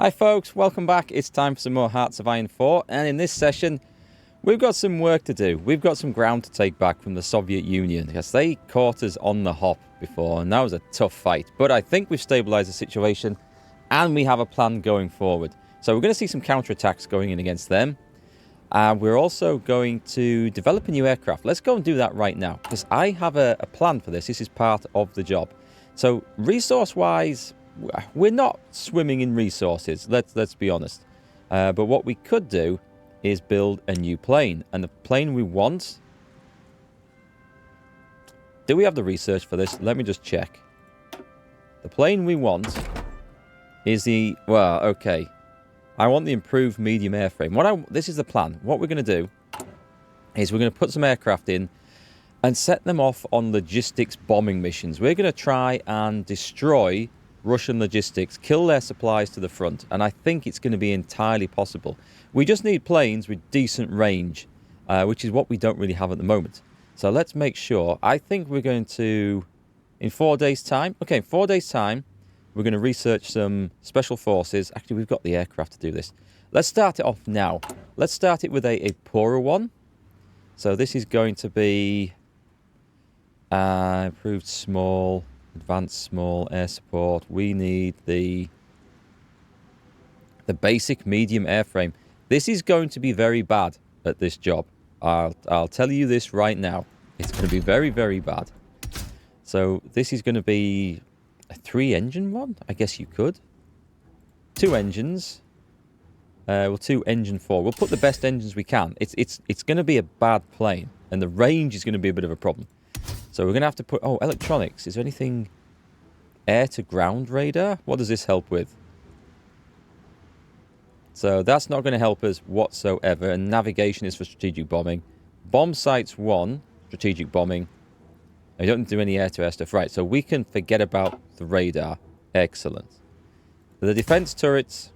Hi folks, welcome back. It's time for some more Hearts of Iron 4, and in this session we've got some work to do. We've got some ground to take back from the Soviet Union because they caught us on the hop before and that was a tough fight. But I think we've stabilised the situation and we have a plan going forward. So we're going to see some counterattacks going in against them. We're also going to develop a new aircraft. Let's go and do that right now because I have a plan for this. This is part of the job. So resource-wise, we're not swimming in resources, let's be honest. But what we could do is build a new plane. And the plane we want... Do we have the research for this? Let me just check. The plane we want is the... Well, okay. I want the improved medium airframe. This is the plan. What we're going to do is we're going to put some aircraft in and set them off on logistics bombing missions. We're going to try and destroy Russian logistics, kill their supplies to the front, and I think it's going to be entirely possible. We just need planes with decent range, which is what we don't really have at the moment. So let's make sure. I think we're going to, in 4 days' time, okay, in 4 days' time, we're going to research some special forces. Actually, we've got the aircraft to do this. Let's start it off now. Let's start it with a poorer one. So this is going to be improved small... Advanced small air support. We need the basic medium airframe. This is going to be very bad at this job. I'll tell you this right now. It's going to be very, very bad. So this is going to be a 3-engine one. I guess you could. 2 engines. Well, 2 engine 4. We'll put the best engines we can. It's going to be a bad plane, and the range is going to be a bit of a problem. So we're going to have to put... Oh, electronics. Is there anything... Air-to-ground radar? What does this help with? So that's not going to help us whatsoever. And navigation is for strategic bombing. Bomb sites 1, strategic bombing. I don't do any air-to-air stuff. Right, so we can forget about the radar. Excellent. For the defense turrets...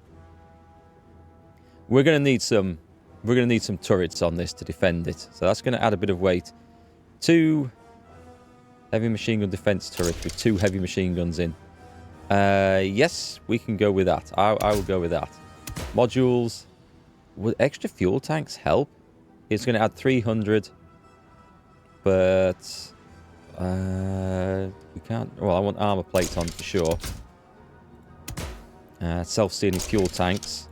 We're going to need some... We're going to need some turrets on this to defend it. So that's going to add a bit of weight. 2... heavy machine gun defense turret with 2 heavy machine guns in. Yes, we can go with that. I will go with that. Modules. Would extra fuel tanks help? It's going to add 300. But... we can't... Well, I want armor plates on for sure. Self-sealing fuel tanks.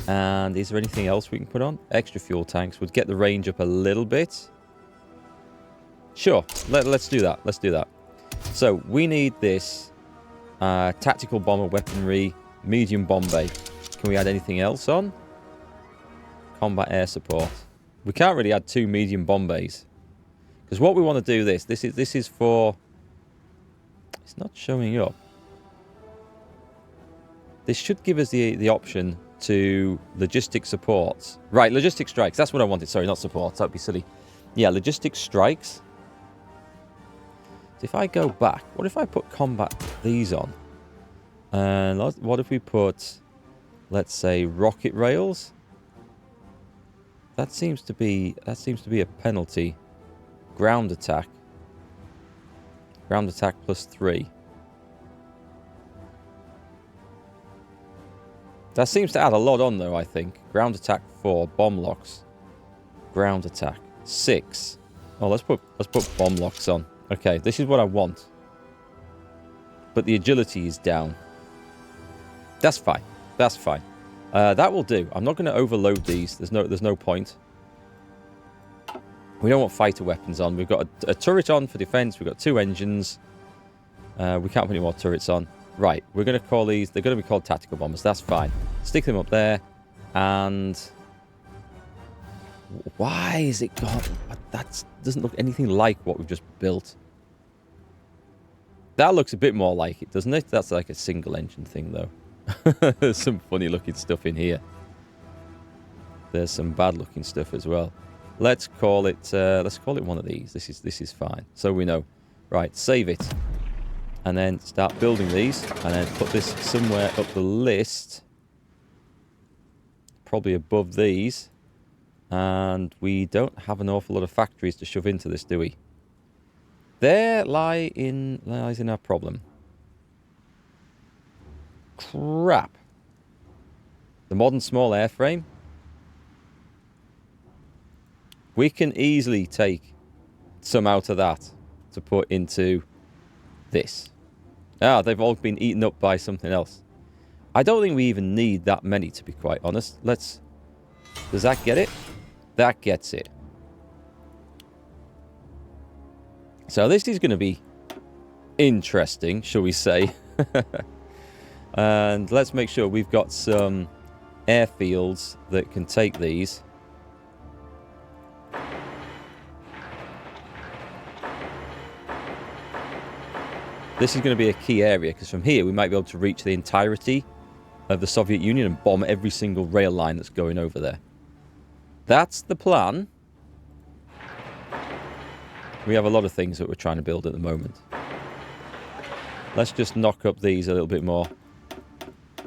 And is there anything else we can put on? Extra fuel tanks would get the range up a little bit. Sure, let's do that. Let's do that. So, we need this tactical bomber weaponry, medium bomb bay. Can we add anything else on? Combat air support. We can't really add 2 medium bomb bays. Because what we want to do this is for... It's not showing up. This should give us the option to logistic supports. Right, logistic strikes. That's what I wanted. Sorry, not supports. That would be silly. Yeah, logistic strikes. If I go back, what if I put combat these on? And what if we put, let's say, rocket rails? That seems to be a penalty. Ground attack. Ground attack +3. That seems to add a lot on though, I think. Ground attack 4, bomb locks. Ground attack 6. Oh, let's put bomb locks on. Okay, this is what I want. But the agility is down. That's fine. That's fine. That will do. I'm not going to overload these. There's no point. We don't want fighter weapons on. We've got a turret on for defense. We've got 2 engines. We can't put any more turrets on. Right, we're going to call these... They're going to be called tactical bombers. That's fine. Stick them up there. And... Why is it gone? That doesn't look anything like what we've just built. That looks a bit more like it, doesn't it? That's like a single engine thing, though. There's some funny looking stuff in here. There's some bad looking stuff as well. Let's call it one of these. This is fine. So we know. Right, save it. And then start building these. And then put this somewhere up the list. Probably above these. And we don't have an awful lot of factories to shove into this, do we? There lies in our problem. Crap. The modern small airframe. We can easily take some out of that to put into this. Ah, they've all been eaten up by something else. I don't think we even need that many, to be quite honest. Let's... Does that get it? That gets it. So this is going to be interesting, shall we say. And let's make sure we've got some airfields that can take these. This is going to be a key area, because from here we might be able to reach the entirety of the Soviet Union and bomb every single rail line that's going over there. That's the plan. We have a lot of things that we're trying to build at the moment. Let's just knock up these a little bit more,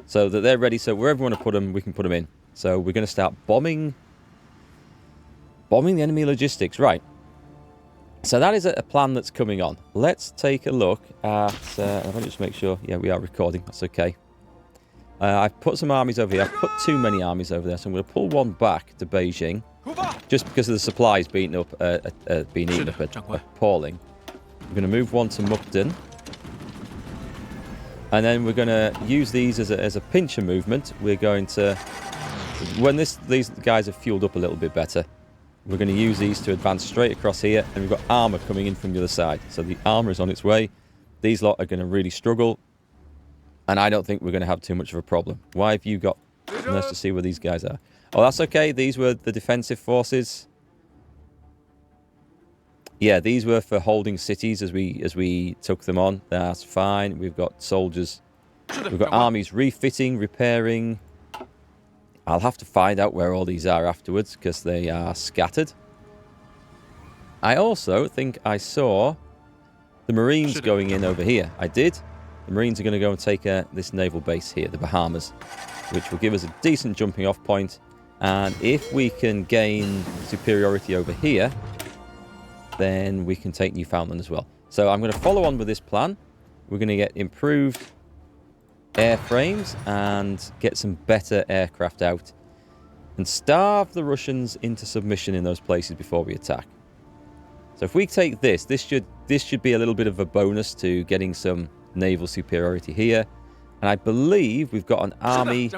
so that they're ready. So wherever we want to put them, we can put them in. So we're going to start bombing the enemy logistics. Right. So that is a plan that's coming on. Let's take a look at... let me just make sure... Yeah, we are recording. That's okay. I've put some armies over here. I've put too many armies over there, so I'm going to pull one back to Beijing. Just because of the supplies being eaten up appalling. I'm going to move one to Mukden. And then we're going to use these as a pincher movement. We're going to... When these guys are fueled up a little bit better, we're going to use these to advance straight across here. And we've got armour coming in from the other side. So the armour is on its way. These lot are going to really struggle. And I don't think we're going to have too much of a problem. Why have you got... Let's just see where these guys are. Oh, that's okay. These were the defensive forces. Yeah, these were for holding cities as we took them on. That's fine. We've got soldiers. We've got armies refitting, repairing. I'll have to find out where all these are afterwards, because they are scattered. I also think I saw the Marines going in over here. I did. The Marines are going to go and take this naval base here, the Bahamas, which will give us a decent jumping off point. And if we can gain superiority over here, then we can take Newfoundland as well. So I'm going to follow on with this plan. We're going to get improved airframes and get some better aircraft out and starve the Russians into submission in those places before we attack. So if we take this should be a little bit of a bonus to getting some naval superiority here. And I believe we've got an army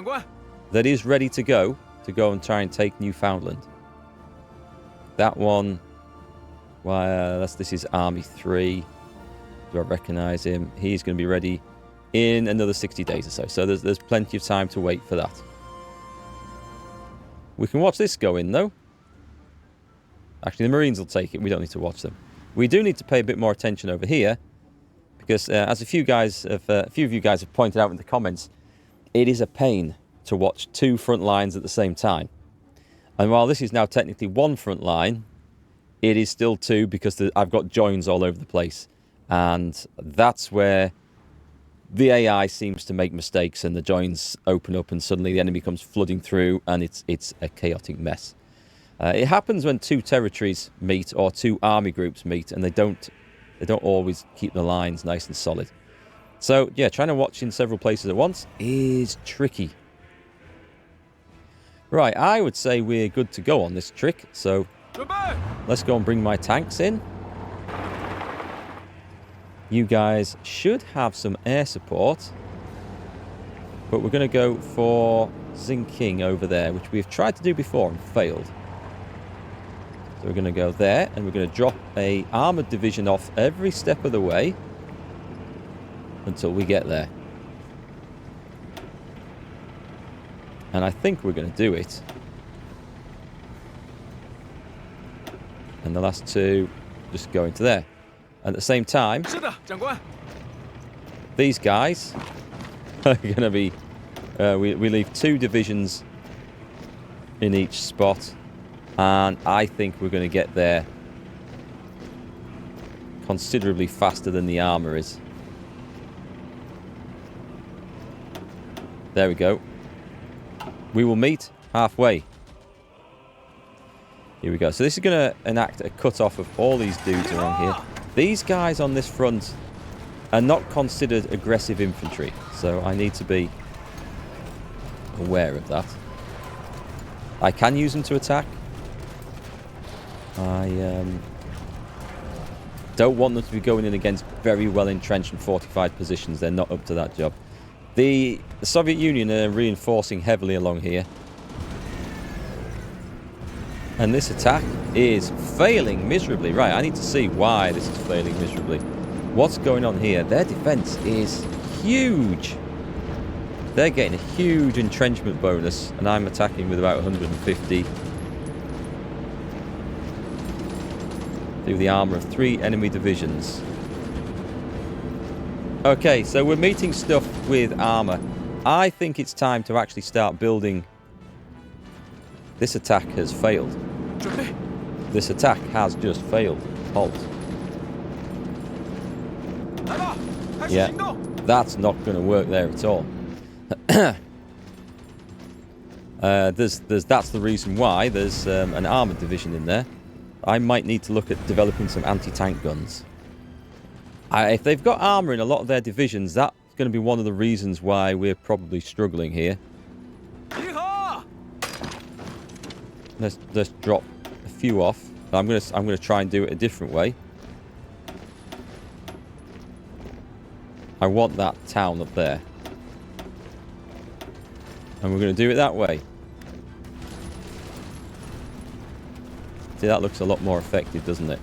that is ready to go and try and take Newfoundland. That one, well, this is Army 3. Do I recognize him? He's going to be ready in another 60 days or so. So there's plenty of time to wait for that. We can watch this go in, though. Actually, the Marines will take it. We don't need to watch them. We do need to pay a bit more attention over here, because as a few of you guys have pointed out in the comments, it is a pain to watch two front lines at the same time. And while this is now technically one front line, it is still two, because I've got joins all over the place. And that's where the AI seems to make mistakes and the joins open up and suddenly the enemy comes flooding through and it's a chaotic mess. It happens when two territories meet or two army groups meet, and they don't always keep the lines nice and solid. So yeah, trying to watch in several places at once is tricky. Right, I would say we're good to go on this trick, so let's go and bring my tanks in. You guys should have some air support, but we're going to go for Xingqing over there, which we've tried to do before and failed. So we're going to go there, and we're going to drop a armoured division off every step of the way until we get there. And I think we're going to do it. And the last two just go into there. At the same time, these guys are going to be... we leave two divisions in each spot. And I think we're going to get there considerably faster than the armour is. There we go. We will meet halfway. Here we go. So this is going to enact a cut-off of all these dudes around here. These guys on this front are not considered aggressive infantry. So I need to be aware of that. I can use them to attack. I don't want them to be going in against very well entrenched and fortified positions. They're not up to that job. The Soviet Union are reinforcing heavily along here. And this attack is failing miserably. Right, I need to see why this is failing miserably. What's going on here? Their defense is huge. They're getting a huge entrenchment bonus, and I'm attacking with about 150. Through the armor of 3 enemy divisions. Okay, so we're meeting stuff with armor. I think it's time to actually start building. This attack has failed. This attack has just failed. Halt. Yeah, that's not going to work there at all. That's the reason why there's an armored division in there. I might need to look at developing some anti-tank guns. If they've got armor in a lot of their divisions, that's going to be one of the reasons why we're probably struggling here. Let's drop a few off. I'm gonna try and do it a different way. I want that town up there, and we're going to do it that way. See, that looks a lot more effective, doesn't it?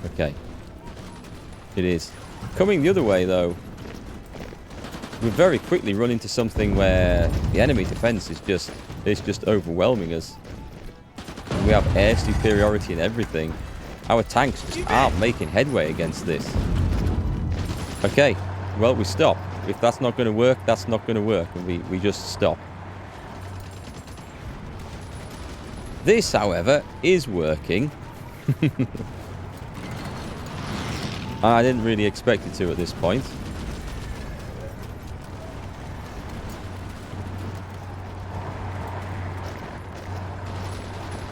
Okay. It is. Coming the other way, though, we very quickly run into something where the enemy defense is just overwhelming us. And we have air superiority and everything. Our tanks just aren't making headway against this. Okay, well, we stop. If that's not going to work, that's not going to work. And we just stop. This, however, is working. I didn't really expect it to at this point.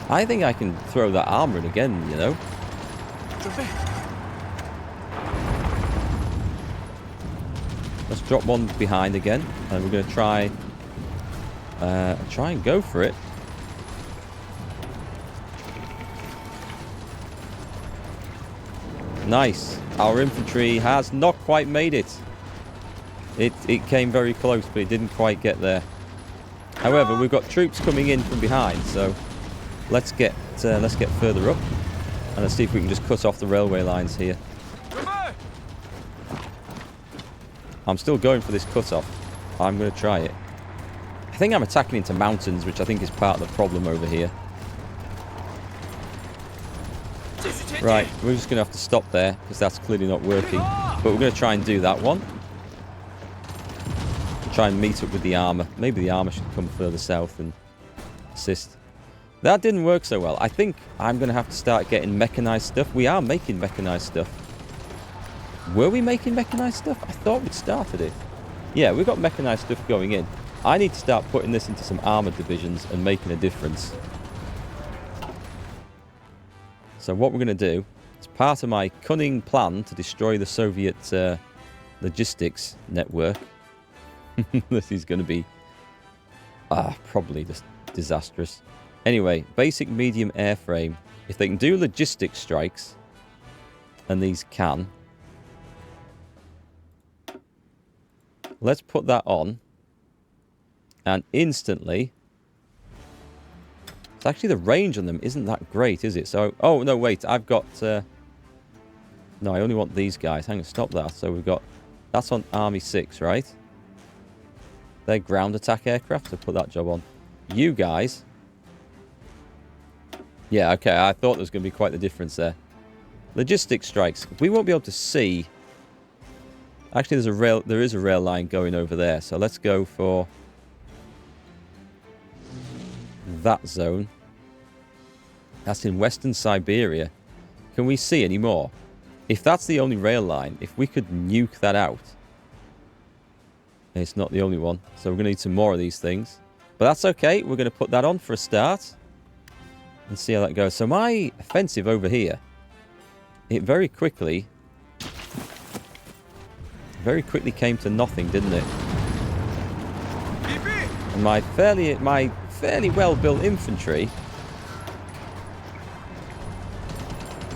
I think I can throw that armor in again, you know. Let's drop one behind again, and we're going to try and go for it. Nice. Our infantry has not quite made it. It came very close, but it didn't quite get there. However, we've got troops coming in from behind, so let's get further up, and let's see if we can just cut off the railway lines here. I'm still going for this cut-off. I'm going to try it. I think I'm attacking into mountains, which I think is part of the problem over here. Right, we're just going to have to stop there, because that's clearly not working. But we're going to try and do that one. Try and meet up with the armor. Maybe the armor should come further south and assist. That didn't work so well. I think I'm going to have to start getting mechanized stuff. We are making mechanized stuff. Were we making mechanized stuff? I thought we'd started it. Yeah, we've got mechanized stuff going in. I need to start putting this into some armored divisions and making a difference. So what we're going to do, as part of my cunning plan to destroy the Soviet logistics network, this is going to be probably just disastrous. Anyway, basic medium airframe. If they can do logistic strikes, and these can, let's put that on, and instantly, it's actually the range on them isn't that great, is it? So, oh no, wait, I've got, no, I only want these guys. Hang on, stop that. So we've got, that's on Army 6, right? They're ground attack aircraft, so put that job on. You guys, yeah, okay, I thought there was going to be quite the difference there. Logistic strikes, we won't be able to see. Actually, there is a rail line going over there, so let's go for that zone. That's in Western Siberia. Can we see any more? If that's the only rail line, if we could nuke that out. It's not the only one, so we're going to need some more of these things. But that's okay, we're going to put that on for a start. And see how that goes. So my offensive over here, it very quickly came to nothing, didn't it? And my fairly well-built infantry.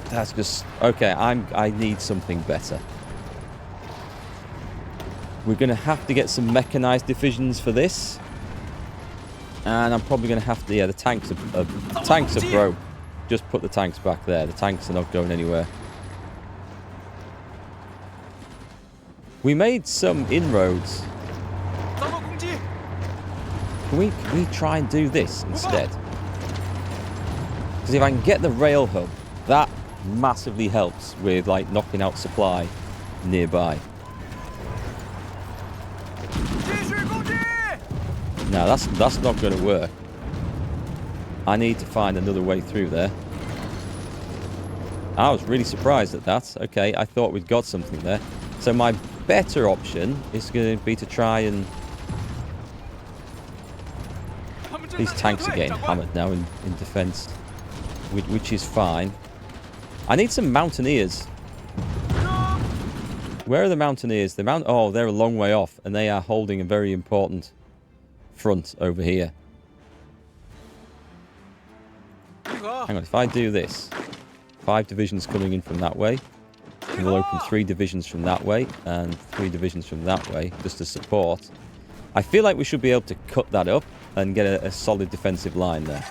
That's just okay. I need something better. We're going to have to get some mechanized divisions for this. And I'm probably going to have to... Yeah, the tanks are broke. Just put the tanks back there. The tanks are not going anywhere. We made some inroads. Can we try and do this instead? Because if I can get the rail hub, that massively helps with, like, knocking out supply nearby. No, that's not going to work. I need to find another way through there. I was really surprised at that. Okay, I thought we'd got something there. So my better option is going to be to try and... These tanks are getting hammered now in defense, which is fine. I need some mountaineers. Where are the mountaineers? Oh, they're a long way off, and they are holding a very important front over here. Hang on, if I do this, 5 divisions coming in from that way, and we'll open 3 divisions from that way, and 3 divisions from that way, just to support. I feel like we should be able to cut that up and get a solid defensive line there.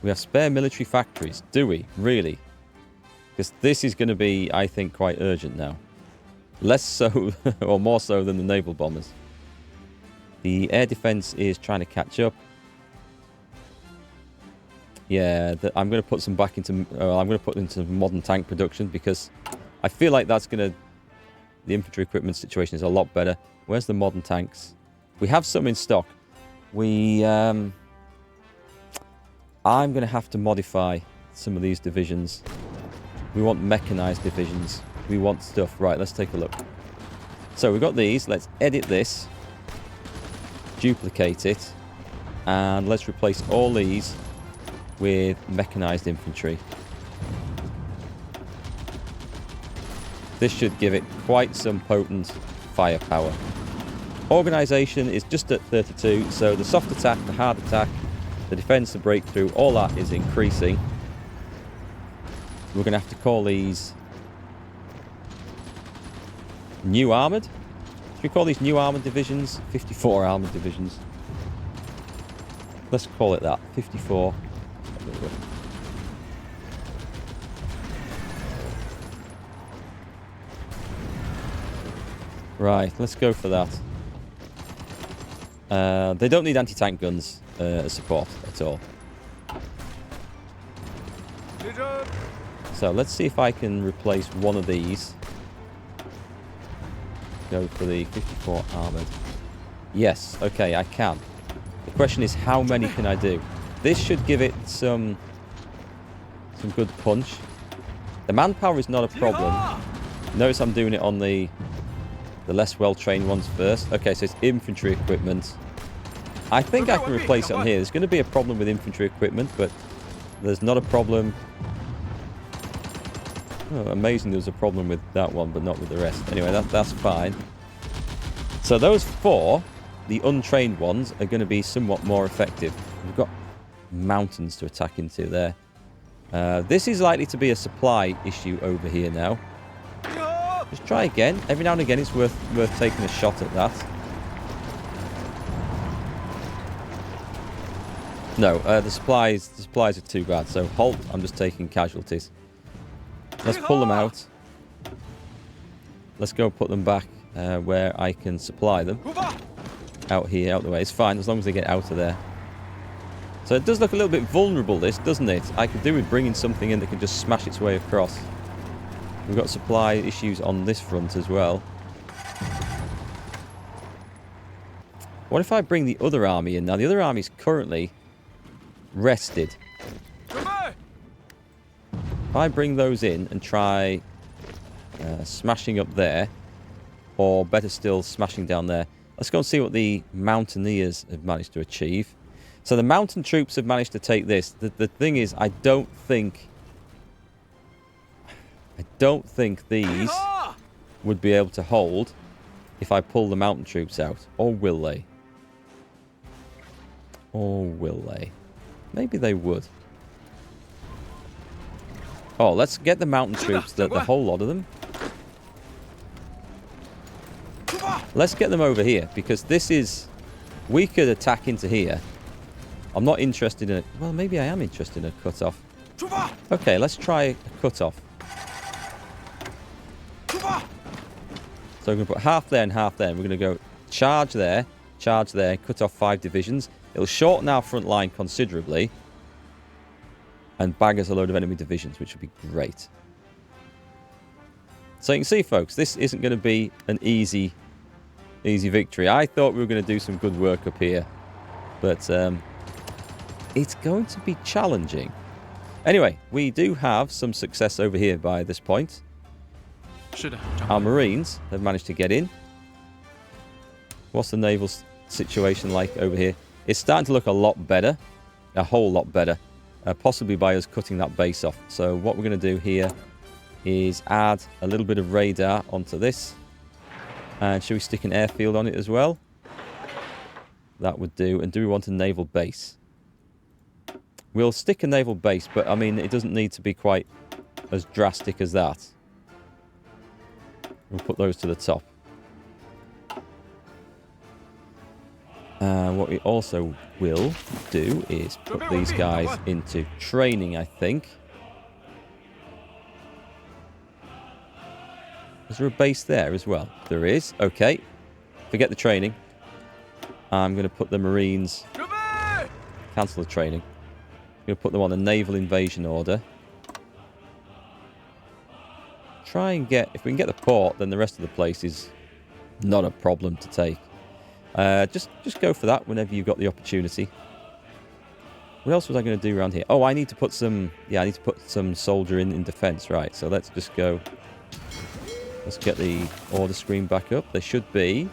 We have spare military factories, do we? Really? Because this is going to be, I think, quite urgent now. Less so, or more so than the naval bombers. The air defense is trying to catch up. Yeah, I'm going to put some back into... I'm going to put into modern tank production because I feel like that's going to... The infantry equipment situation is a lot better. Where's the modern tanks? We have some in stock. I'm going to have to modify some of these divisions. We want mechanized divisions. We want stuff. Right, let's take a look. So we've got these. Let's edit this. Duplicate it. And let's replace all these with mechanized infantry. This should give it quite some potent firepower. Organization is just at 32, so the soft attack, the hard attack, the defense, the breakthrough, all that is increasing. We're going to have to call these new armored. Should we call these new armored divisions? 54 armored divisions. Let's call it that. 54. Right, let's go for that. They don't need anti-tank guns as support at all. So let's see if I can replace one of these. Go for the 54 armored. Yes, okay, I can. The question is, how many can I do? This should give it some good punch. The manpower is not a problem. Notice I'm doing it on the less well-trained ones first. Okay, so it's infantry equipment. I think I can replace it on here. There's going to be a problem with infantry equipment, but there's not a problem. Oh, amazing, there was a problem with that one, but not with the rest. Anyway, that's fine. So those 4, the untrained ones, are going to be somewhat more effective. We've got mountains to attack into there. This is likely to be a supply issue over here now. Just try again. Every now and again, it's worth taking a shot at that. No, the supplies are too bad. So halt. I'm just taking casualties. Let's pull them out. Let's go put them back where I can supply them. Out here, out the way. It's fine as long as they get out of there. So it does look a little bit vulnerable, this, doesn't it? I could do with bringing something in that can just smash its way across. We've got supply issues on this front as well. What if I bring the other army in? Now, the other army is currently rested. If I bring those in and try smashing up there, or better still, smashing down there. Let's go and see what the mountaineers have managed to achieve. So the mountain troops have managed to take this. The thing is, I don't think these would be able to hold. if I pull the mountain troops out. Or will they? Or will they? Maybe they would. Oh, let's get the mountain troops, the whole lot of them. Let's get them over here, because this is... We could attack into here. I'm not interested in it. Well, maybe I am interested in a cut-off. Okay, let's try a cut-off. So we're going to put half there and half there. And we're going to go charge there, cut off 5 divisions. It'll shorten our front line considerably. And bag us a load of enemy divisions, which would be great. So you can see, folks, this isn't going to be an easy victory. I thought we were going to do some good work up here. But it's going to be challenging. Anyway, we do have some success over here by this point. Our Marines have managed to get in. What's the naval situation like over here? It's starting to look a lot better. A whole lot better. Possibly by us cutting that base off. So what we're going to do here is add a little bit of radar onto this. And should we stick an airfield on it as well? That would do. And do we want a naval base? We'll stick a naval base, but I mean, it doesn't need to be quite as drastic as that. We'll put those to the top. What we also will do is put these guys into training, I think. Is there a base there as well? There is. Okay. Forget the training. I'm going to put the Marines... Cancel the training. I'm going to put them on a naval invasion order. Try and get... If we can get the port, then the rest of the place is not a problem to take. Just go for that whenever you've got the opportunity. What else was I going to do around here? Oh, I need to put some... Yeah, I need to put some soldier in defense. Right, so let's just go... Let's get the order screen back up. There should be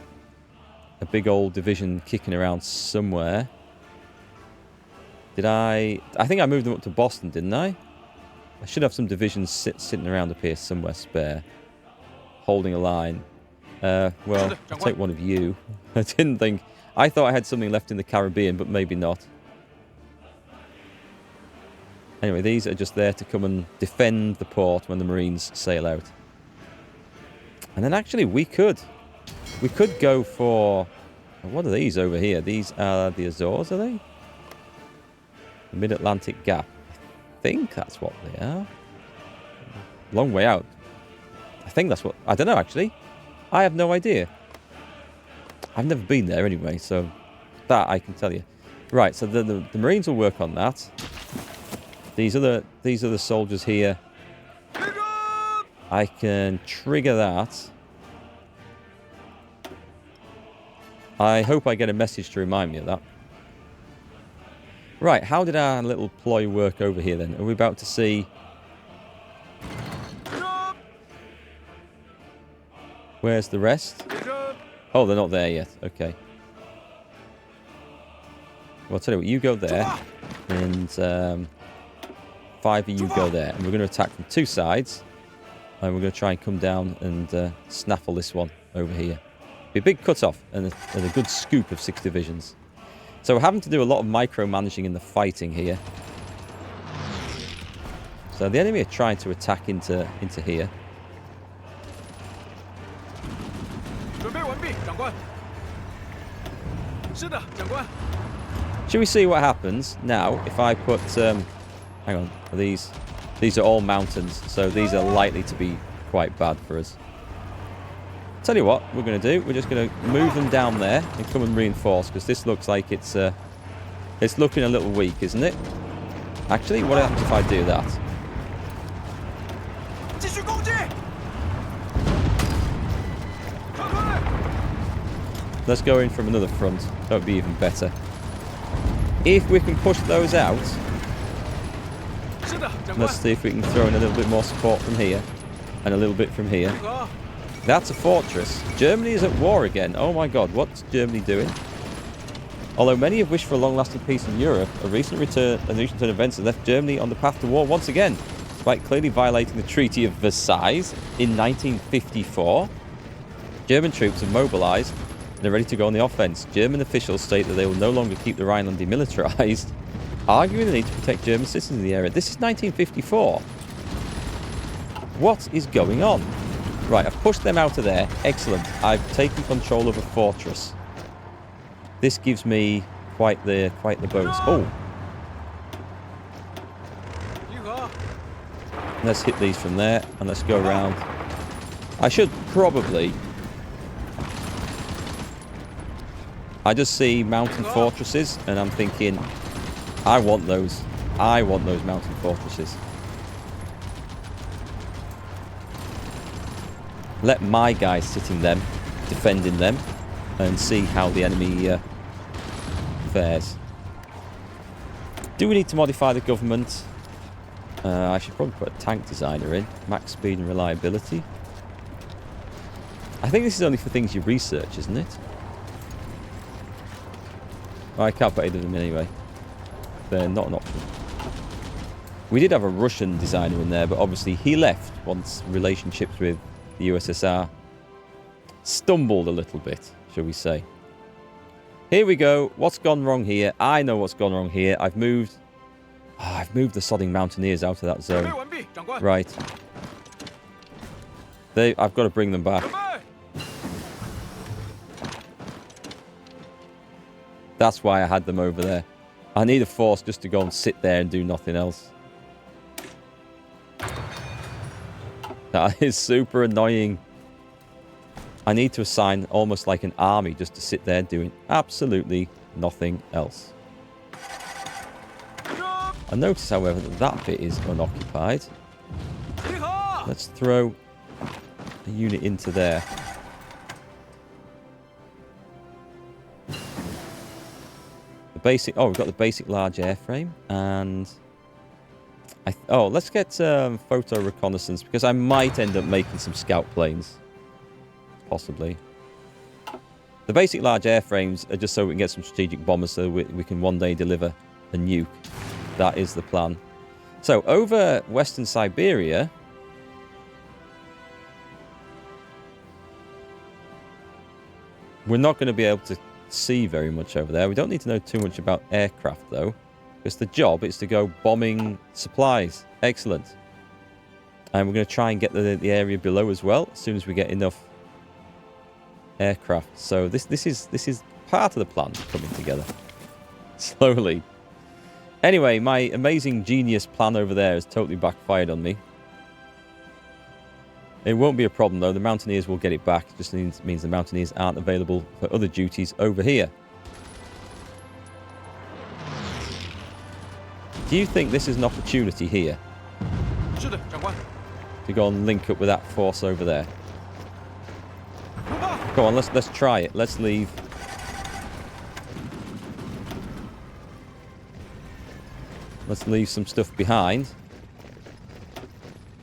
a big old division kicking around somewhere. Did I think I moved them up to Boston, didn't I? I should have some divisions sitting around up here somewhere spare. Holding a line. Well, I'll take one of you. I didn't think... I thought I had something left in the Caribbean, but maybe not. Anyway, these are just there to come and defend the port when the Marines sail out. And then actually we could go for... What are these over here? These are the Azores, are they? The Mid-Atlantic Gap. I think that's what they are. Long way out. I think that's what... I don't know, actually. I have no idea. I've never been there anyway, so that I can tell you. Right, so the Marines will work on that. These are the soldiers here. I can trigger that. I hope I get a message to remind me of that. Right, how did our little ploy work over here then? Are we about to see... Where's the rest? Oh, they're not there yet. Okay. Well, I'll tell you what, you go there. And 5 of you go there. And we're going to attack from 2 sides. And we're going to try and come down and snaffle this one over here. Be a big cut-off and a good scoop of 6 divisions. So we're having to do a lot of micromanaging in the fighting here. So the enemy are trying to attack into here. Should we see what happens now if I put... hang on. These are all mountains, so these are likely to be quite bad for us. Tell you what we're going to do. We're just going to move them down there and come and reinforce, because this looks like it's looking a little weak, isn't it? Actually, what happens if I do that? Let's go in from another front. That would be even better. If we can push those out, let's see if we can throw in a little bit more support from here and a little bit from here. That's a fortress. Germany is at war again. Oh my god, what's Germany doing? Although many have wished for a long-lasting peace in Europe, a recent return of events has left Germany on the path to war once again, despite clearly violating the Treaty of Versailles in 1954. German troops have mobilized and are ready to go on the offense. German officials state that they will no longer keep the Rhineland demilitarized, arguing the need to protect German citizens in the area. This is 1954. What is going on? Right, I've pushed them out of there. Excellent. I've taken control of a fortress. This gives me quite the bonus. Oh. Let's hit these from there, and let's go around. I should probably... I just see mountain fortresses, and I'm thinking, I want those. I want those mountain fortresses. Let my guys sit in them, defending them, and see how the enemy fares. Do we need to modify the government? I should probably put a tank designer in. Max speed and reliability. I think this is only for things you research, isn't it? Oh, I can't put either of them in anyway. They're not an option. We did have a Russian designer in there, but obviously he left once relationships with the USSR stumbled a little bit, shall we say. Here we go. What's gone wrong here? I know what's gone wrong here. I've moved the sodding mountaineers out of that zone. Right. I've got to bring them back. That's why I had them over there. I need a force just to go and sit there and do nothing else. That is super annoying. I need to assign almost like an army just to sit there doing absolutely nothing else. I notice, however, that that bit is unoccupied. Let's throw a unit into there. The basic... Oh, we've got the basic large airframe. And... let's get photo reconnaissance, because I might end up making some scout planes. Possibly. The basic large airframes are just so we can get some strategic bombers so we can one day deliver a nuke. That is the plan. So, over Western Siberia... we're not going to be able to see very much over there. We don't need to know too much about aircraft, though. Because the job is to go bombing supplies. Excellent. And we're going to try and get the area below as well, as soon as we get enough aircraft. So this is part of the plan coming together. Slowly. Anyway, my amazing genius plan over there has totally backfired on me. It won't be a problem, though. The Mountaineers will get it back. It just means the Mountaineers aren't available for other duties over here. Do you think this is an opportunity here? To go and link up with that force over there? Come on, let's try it. Let's leave. Let's leave some stuff behind.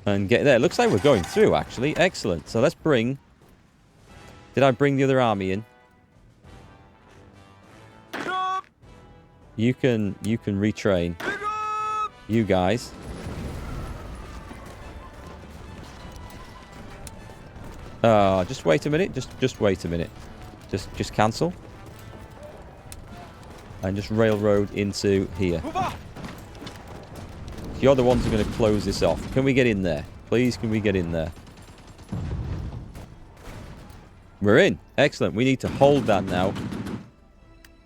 And get there. Looks like we're going through, actually. Excellent. So let's bring... Did I bring the other army in? You can retrain. You guys. Just wait a minute. Just wait a minute. Just cancel. And just railroad into here. You're the ones who are going to close this off. Can we get in there? Please, can we get in there? We're in. Excellent. We need to hold that now.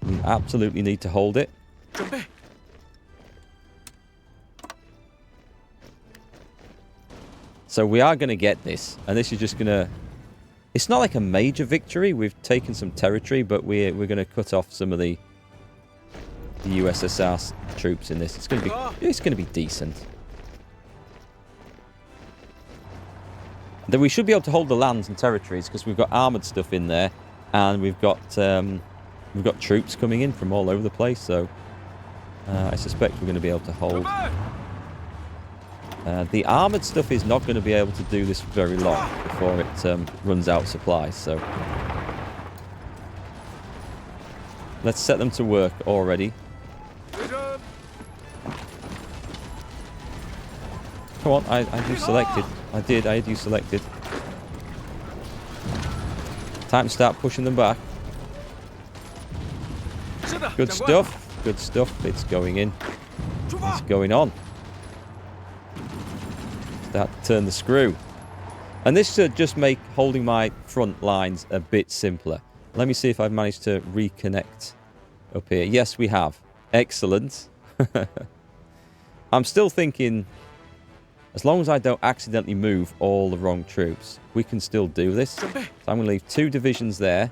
We absolutely need to hold it. So we are going to get this. And this is just going to... It's not like a major victory. We've taken some territory, but we're going to cut off some of the USSR troops in this. It's going to be decent. Then we should be able to hold the lands and territories because we've got armored stuff in there, and we've got troops coming in from all over the place. So I suspect we're going to be able to hold. The armored stuff is not going to be able to do this very long before it runs out of supplies. So let's set them to work already. Come on, I had you selected. I had you selected. Time to start pushing them back. 是的， Good 长官。 stuff. Good stuff. It's going in. 出发 It's。going on. Start to turn the screw. And this should just make holding my front lines a bit simpler. Let me see if I've managed to reconnect up here. Yes, we have. Excellent. I'm still thinking, as long as I don't accidentally move all the wrong troops, we can still do this. So 准备， I'm going to leave 2 divisions there.